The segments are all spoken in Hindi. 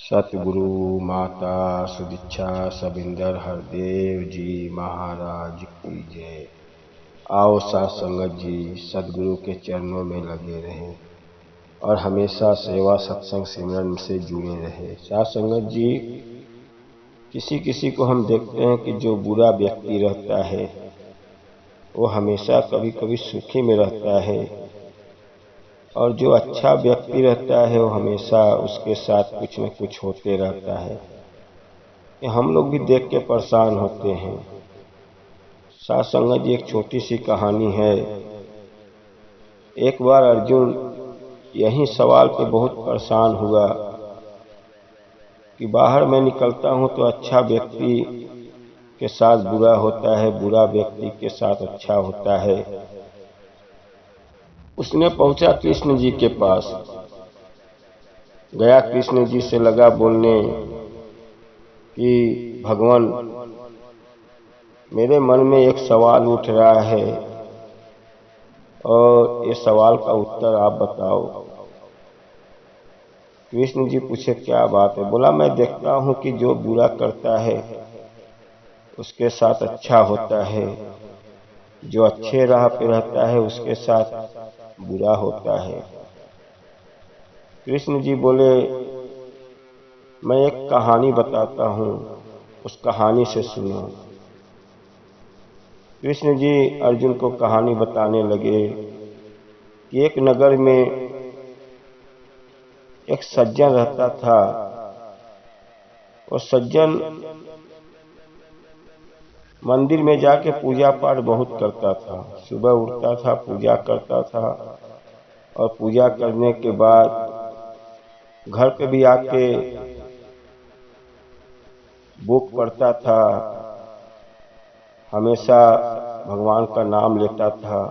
सतगुरु माता सुदीक्षा सबिंदर हरदेव जी महाराज की जय। आओ साथ संगत जी सतगुरु के चरणों में लगे रहें और हमेशा सेवा सत्संग सिमरन से जुड़े रहे। साथ संगत जी, किसी किसी को हम देखते हैं कि जो बुरा व्यक्ति रहता है वो हमेशा कभी कभी सुखी में रहता है, और जो अच्छा व्यक्ति रहता है वो हमेशा उसके साथ कुछ न कुछ होते रहता है। ये हम लोग भी देख के परेशान होते हैं। साथ संगत जी, एक छोटी सी कहानी है। एक बार अर्जुन यही सवाल पे बहुत परेशान हुआ कि बाहर मैं निकलता हूँ तो अच्छा व्यक्ति के साथ बुरा होता है, बुरा व्यक्ति के साथ अच्छा होता है। उसने पहुंचा कृष्ण जी के पास, गया कृष्ण जी से लगा बोलने कि भगवान, मेरे मन में एक सवाल उठ रहा है और ये सवाल का उत्तर आप बताओ। कृष्ण जी पूछे क्या बात है? बोला मैं देखता हूँ कि जो बुरा करता है उसके साथ अच्छा होता है, जो अच्छे राह पे रहता है उसके साथ बुरा होता है। कृष्ण जी बोले मैं एक कहानी बताता हूँ, उस कहानी से सुनो। कृष्ण जी अर्जुन को कहानी बताने लगे कि एक नगर में एक सज्जन रहता था। और सज्जन मंदिर में जाके पूजा पाठ बहुत करता था। सुबह उठता था, पूजा करता था, और पूजा करने के बाद घर पे भी आके बुक पढ़ता था, हमेशा भगवान का नाम लेता था।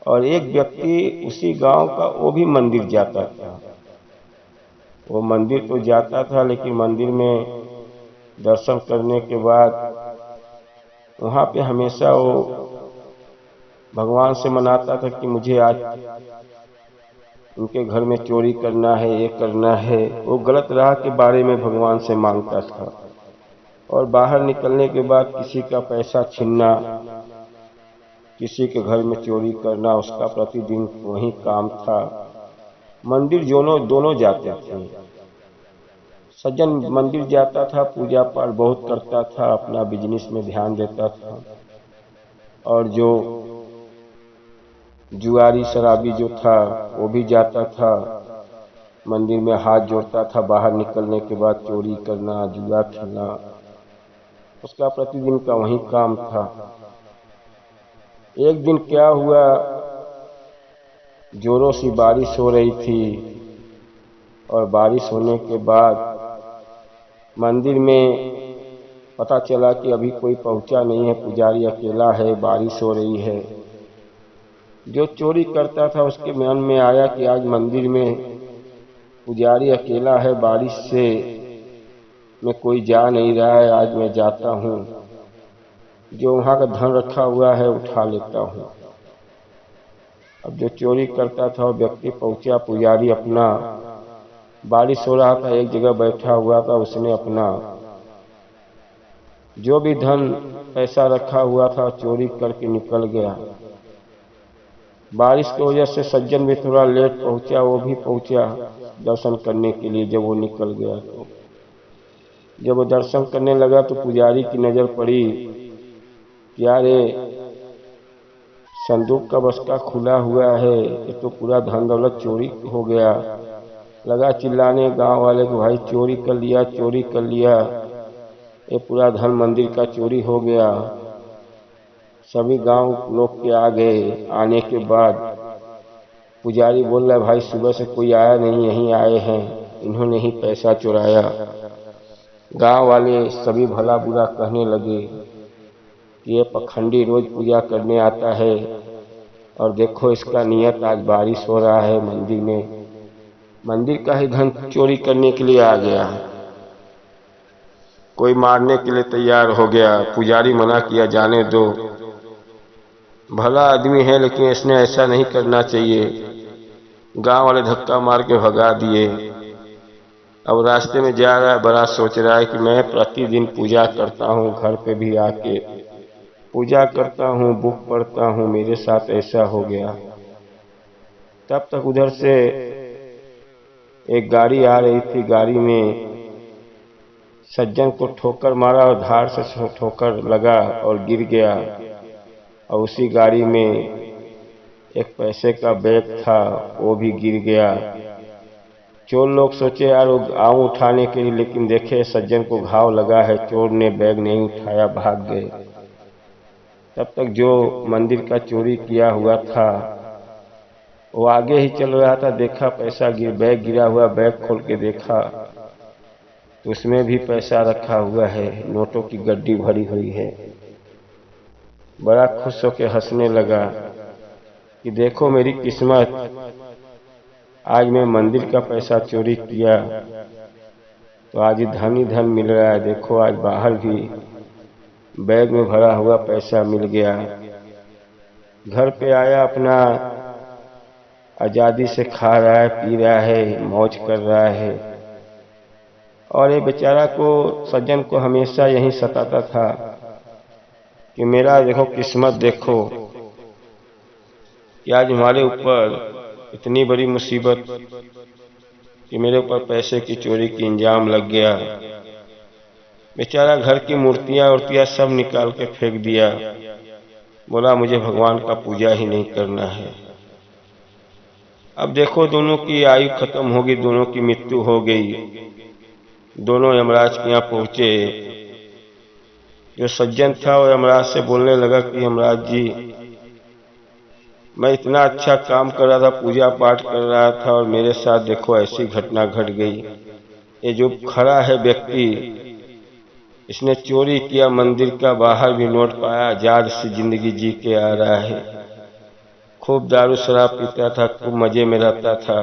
और एक व्यक्ति उसी गांव का, वो भी मंदिर जाता था। वो मंदिर तो जाता था लेकिन मंदिर में दर्शन करने के बाद वहां पे हमेशा वो भगवान से मनाता था कि मुझे आज उनके घर में चोरी करना है, ये करना है। वो गलत राह के बारे में भगवान से मांगता था। और बाहर निकलने के बाद किसी का पैसा छीनना, किसी के घर में चोरी करना, उसका प्रतिदिन वही काम था। मंदिर दोनों जाते थे। सज्जन मंदिर जाता था, पूजा पाठ बहुत करता था, अपना बिजनेस में ध्यान देता था। और जो जुआरी शराबी जो था वो भी जाता था, मंदिर में हाथ जोड़ता था, बाहर निकलने के बाद चोरी करना, जुआ खेलना, उसका प्रतिदिन का वही काम था। एक दिन क्या हुआ, जोरों सी बारिश हो रही थी, और बारिश होने के बाद मंदिर में पता चला कि अभी कोई पहुंचा नहीं है, पुजारी अकेला है, बारिश हो रही है। जो चोरी करता था उसके मन में आया कि आज मंदिर में पुजारी अकेला है, बारिश से में कोई जा नहीं रहा है, आज मैं जाता हूँ, जो वहां का धन रखा हुआ है उठा लेता हूँ। अब जो चोरी करता था वो व्यक्ति पहुंचा, पुजारी अपना, बारिश हो रहा था, एक जगह बैठा हुआ था। उसने अपना जो भी धन पैसा रखा हुआ था चोरी करके निकल गया। बारिश की वजह से सज्जन भी थोड़ा लेट पहुंचा, वो भी पहुंचा दर्शन करने के लिए। जब वो निकल गया तो जब वो दर्शन करने लगा तो पुजारी की नजर पड़ी कि यार संदूक का बस्ता खुला हुआ है, ये तो पूरा धन दौलत चोरी हो गया। लगा चिल्लाने गांव वाले को, भाई चोरी कर लिया, चोरी कर लिया, ये पूरा धन मंदिर का चोरी हो गया। सभी गांव लोग के आ गए। आने के बाद पुजारी बोल रहा है, भाई सुबह से कोई आया नहीं, यहीं आए हैं, इन्होंने ही पैसा चुराया। गांव वाले सभी भला बुरा कहने लगे कि ये पखंडी रोज पूजा करने आता है, और देखो इसका नियत, आज बारिश हो रहा है, मंदिर में मंदिर का ही धन चोरी करने के लिए आ गया। कोई मारने के लिए तैयार हो गया। पुजारी मना किया, जाने दो, भला आदमी है लेकिन इसने ऐसा नहीं करना चाहिए। गांव वाले धक्का मार के भगा दिए। अब रास्ते में जा रहा है, बड़ा सोच रहा है कि मैं प्रतिदिन पूजा करता हूँ, घर पे भी आके पूजा करता हूँ, बुक पढ़ता हूँ, मेरे साथ ऐसा हो गया। तब तक उधर से एक गाड़ी आ रही थी, गाड़ी में सज्जन को ठोकर मारा और धार से ठोकर लगा और गिर गया। और उसी गाड़ी में एक पैसे का बैग था, वो भी गिर गया। चोर लोग सोचे यार वो आऊं उठाने के लिए, लेकिन देखे सज्जन को घाव लगा है, चोर ने बैग नहीं उठाया, भाग गए। तब तक जो मंदिर का चोरी किया हुआ था वो आगे ही चल रहा था, देखा पैसा बैग गिरा हुआ, बैग खोल के देखा तो उसमें भी पैसा रखा हुआ है, नोटों की गड्डी भरी हुई है। बड़ा खुश होकर हंसने लगा कि देखो मेरी किस्मत, आज मैं मंदिर का पैसा चोरी किया तो आज धन ही धन मिल रहा है। देखो आज बाहर भी बैग में भरा हुआ पैसा मिल गया। घर पे आया, अपना आजादी से खा रहा है, पी रहा है, मौज कर रहा है। और ये बेचारा को, सज्जन को हमेशा यही सताता था कि मेरा देखो किस्मत, देखो कि आज हमारे ऊपर इतनी बड़ी मुसीबत कि मेरे ऊपर पैसे की चोरी की इंजाम लग गया। बेचारा घर की मूर्तियां उर्तियां सब निकाल के फेंक दिया, बोला मुझे भगवान का पूजा ही नहीं करना है। अब देखो दोनों की आयु खत्म होगी, दोनों की मृत्यु हो गई। दोनों यमराज के यहाँ पहुंचे। जो सज्जन था वो यमराज से बोलने लगा कि यमराज जी, मैं इतना अच्छा काम कर रहा था, पूजा पाठ कर रहा था, और मेरे साथ देखो ऐसी घटना घट गई। ये जो खड़ा है व्यक्ति, इसने चोरी किया मंदिर का, बाहर भी नोट पाया, आजाद सी जिंदगी जी के आ रहा है, खूब दारू शराब पीता था, खूब मजे में रहता था,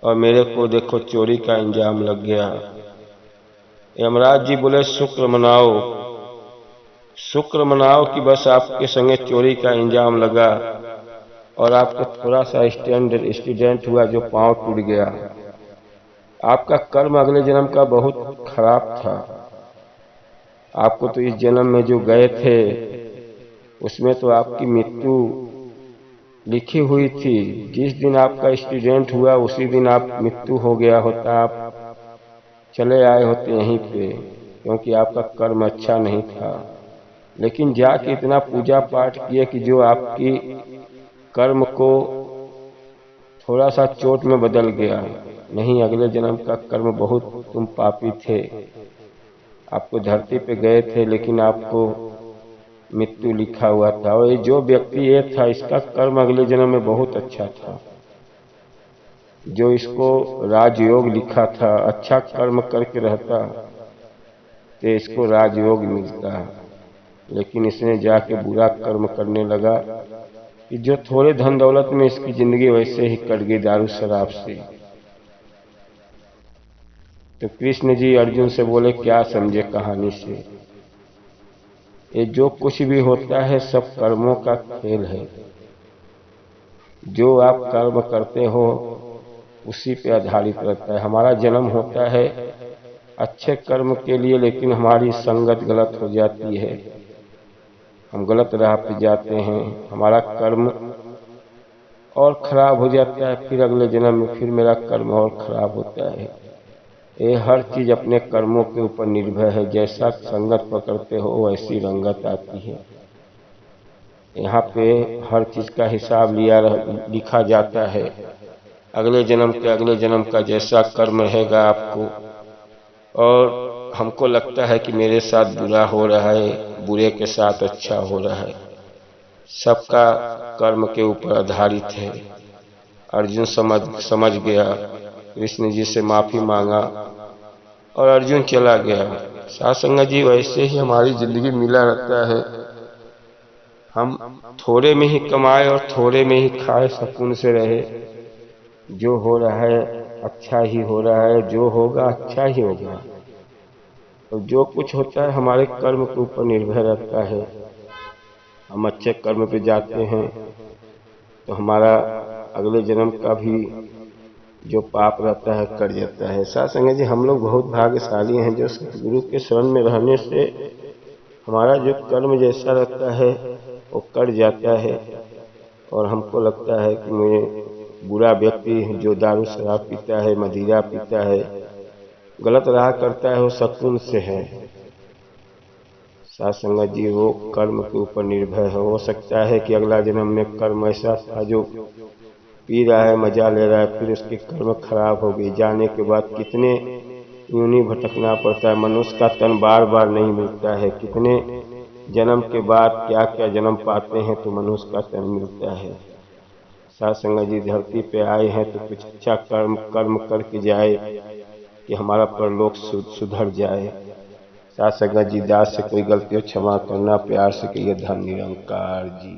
और मेरे को देखो चोरी का इंजाम लग गया। यमराज जी बोले शुक्र मनाओ, शुक्र मनाओ कि बस आपके संगे चोरी का इंजाम लगा और आपको थोड़ा सा एक्सीडेंट हुआ, जो पांव टूट गया। आपका कर्म अगले जन्म का बहुत खराब था। आपको तो इस जन्म में जो गए थे उसमें तो आपकी मृत्यु लिखी हुई थी। जिस दिन आपका एक्सीडेंट हुआ उसी दिन आप मृत्यु हो गया होता, आप चले आए होते यहीं पे, क्योंकि आपका कर्म अच्छा नहीं था। लेकिन जाके इतना पूजा पाठ किए कि जो आपकी कर्म को थोड़ा सा चोट में बदल गया। नहीं, अगले जन्म का कर्म बहुत तुम पापी थे। आपको धरती पे गए थे लेकिन आपको मृत्यु लिखा हुआ था। और ये जो व्यक्ति ये था, इसका कर्म अगले जन्म में बहुत अच्छा था। जो इसको राजयोग लिखा था, अच्छा कर्म करके रहता तो इसको राजयोग मिलता, लेकिन इसने जाके बुरा कर्म करने लगा कि जो थोड़े धन दौलत में इसकी जिंदगी वैसे ही कट गई, दारू शराब से। तो कृष्ण जी अर्जुन से बोले क्या समझे कहानी से, ये जो कुछ भी होता है सब कर्मों का खेल है। जो आप कर्म करते हो उसी पे आधारित रहता है। हमारा जन्म होता है अच्छे कर्म के लिए, लेकिन हमारी संगत गलत हो जाती है, हम गलत राह पे जाते हैं, हमारा कर्म और खराब हो जाता है। फिर अगले जन्म में फिर मेरा कर्म और खराब होता है। ये हर चीज अपने कर्मों के ऊपर निर्भर है। जैसा संगत पकड़ते हो वैसी रंगत आती है। यहाँ पे हर चीज का हिसाब लिखा जाता है। अगले जन्म का जैसा कर्म रहेगा आपको, और हमको लगता है कि मेरे साथ बुरा हो रहा है, बुरे के साथ अच्छा हो रहा है, सबका कर्म के ऊपर आधारित है। अर्जुन समझ गया, कृष्ण जी से माफी मांगा और अर्जुन चला गया। साथ संगत जी, वैसे ही हमारी जिंदगी मिला रहता है। हम थोड़े में ही कमाए और थोड़े में ही खाए, सुकून से रहे। जो हो रहा है अच्छा ही हो रहा है, जो होगा अच्छा ही होगा। और जो कुछ होता है हमारे कर्म के ऊपर निर्भर रहता है। हम अच्छे कर्म पे जाते हैं तो हमारा अगले जन्म का भी जो पाप रहता है कट जाता है। साथ संगत जी हम लोग बहुत भाग्यशाली हैं जो सतगुरु के शरण में रहने से हमारा जो कर्म जैसा रहता है वो कट जाता है। और हमको लगता है कि मैं बुरा व्यक्ति जो दारू शराब पीता है, मदिरा पीता है, गलत राह करता है, वो शकुन से है। साथ संगत जी वो कर्म के ऊपर निर्भर है। हो सकता है कि अगला जन्म में कर्म ऐसा था जो पी रहा है, मजा ले रहा है, फिर उसके कर्म खराब हो गई, जाने के बाद कितने यूनी भटकना पड़ता है। मनुष्य का तन बार बार नहीं मिलता है, कितने जन्म के बाद क्या क्या जन्म पाते हैं तो मनुष्य का तन मिलता है। साथ संगत जी धरती पे आए हैं तो कुछ अच्छा कर्म कर्म करके जाए कि हमारा परलोक सुधर जाए। साथ संगत जी दास से कोई गलती हो क्षमा करना, प्यार से कहिए धन निरंकार जी।